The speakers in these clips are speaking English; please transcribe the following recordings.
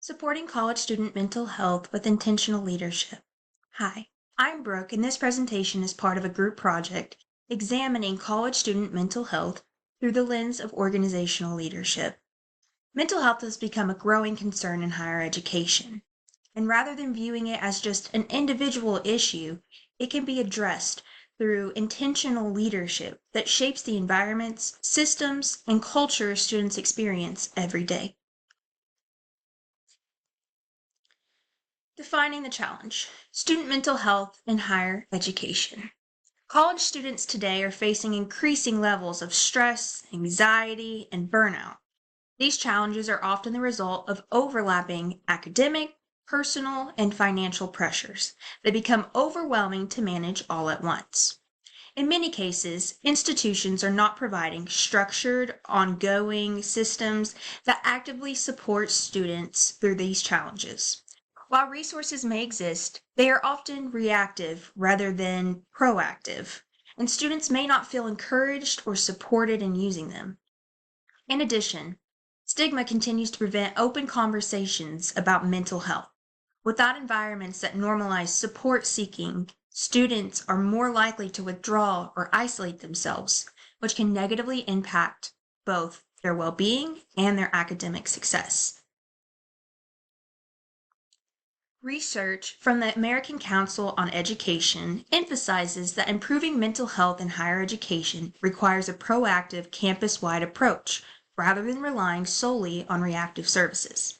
Supporting college student mental health with intentional leadership. Hi, I'm Brooke, and this presentation is part of a group project examining college student mental health through the lens of organizational leadership. Mental health has become a growing concern in higher education, and rather than viewing it as just an individual issue, it can be addressed through intentional leadership that shapes the environments, systems, and culture students experience every day. Defining the challenge. Student mental health in higher education. College students today are facing increasing levels of stress, anxiety, and burnout. These challenges are often the result of overlapping academic, personal, and financial pressures that become overwhelming to manage all at once. In many cases, institutions are not providing structured, ongoing systems that actively support students through these challenges. While resources may exist, they are often reactive rather than proactive, and students may not feel encouraged or supported in using them. In addition, stigma continues to prevent open conversations about mental health. Without environments that normalize support seeking, students are more likely to withdraw or isolate themselves, which can negatively impact both their well-being and their academic success. Research from the American Council on Education emphasizes that improving mental health in higher education requires a proactive campus-wide approach rather than relying solely on reactive services.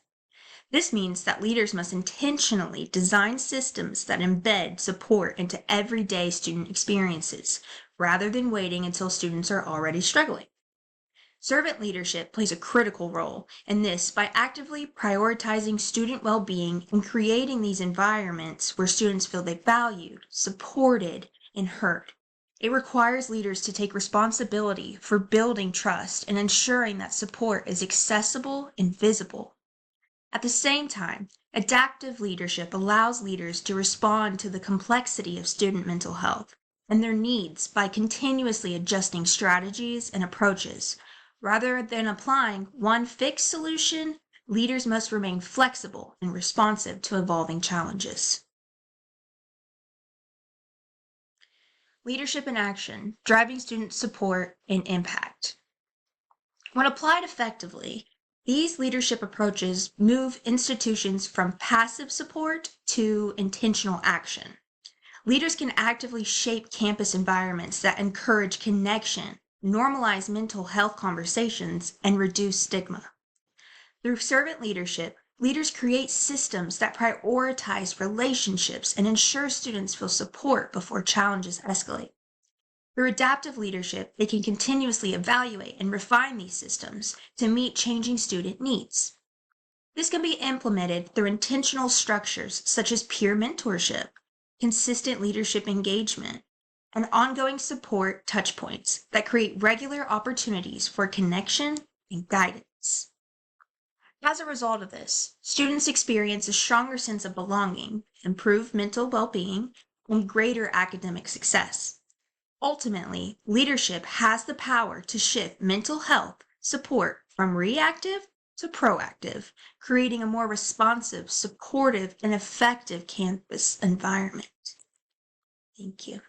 This means that leaders must intentionally design systems that embed support into everyday student experiences rather than waiting until students are already struggling. Servant leadership plays a critical role in this by actively prioritizing student well-being and creating these environments where students feel they valued, supported, and heard. It requires leaders to take responsibility for building trust and ensuring that support is accessible and visible. At the same time, adaptive leadership allows leaders to respond to the complexity of student mental health and their needs by continuously adjusting strategies and approaches. Rather than applying one fixed solution, leaders must remain flexible and responsive to evolving challenges. Leadership in action, driving student support and impact. When applied effectively, these leadership approaches move institutions from passive support to intentional action. Leaders can actively shape campus environments that encourage connection, normalize mental health conversations, and reduce stigma. Through servant leadership, leaders create systems that prioritize relationships and ensure students feel support before challenges escalate. Through adaptive leadership, they can continuously evaluate and refine these systems to meet changing student needs. This can be implemented through intentional structures such as peer mentorship, consistent leadership engagement, and ongoing support touchpoints that create regular opportunities for connection and guidance. As a result of this, students experience a stronger sense of belonging, improved mental well-being, and greater academic success. Ultimately, leadership has the power to shift mental health support from reactive to proactive, creating a more responsive, supportive, and effective campus environment. Thank you.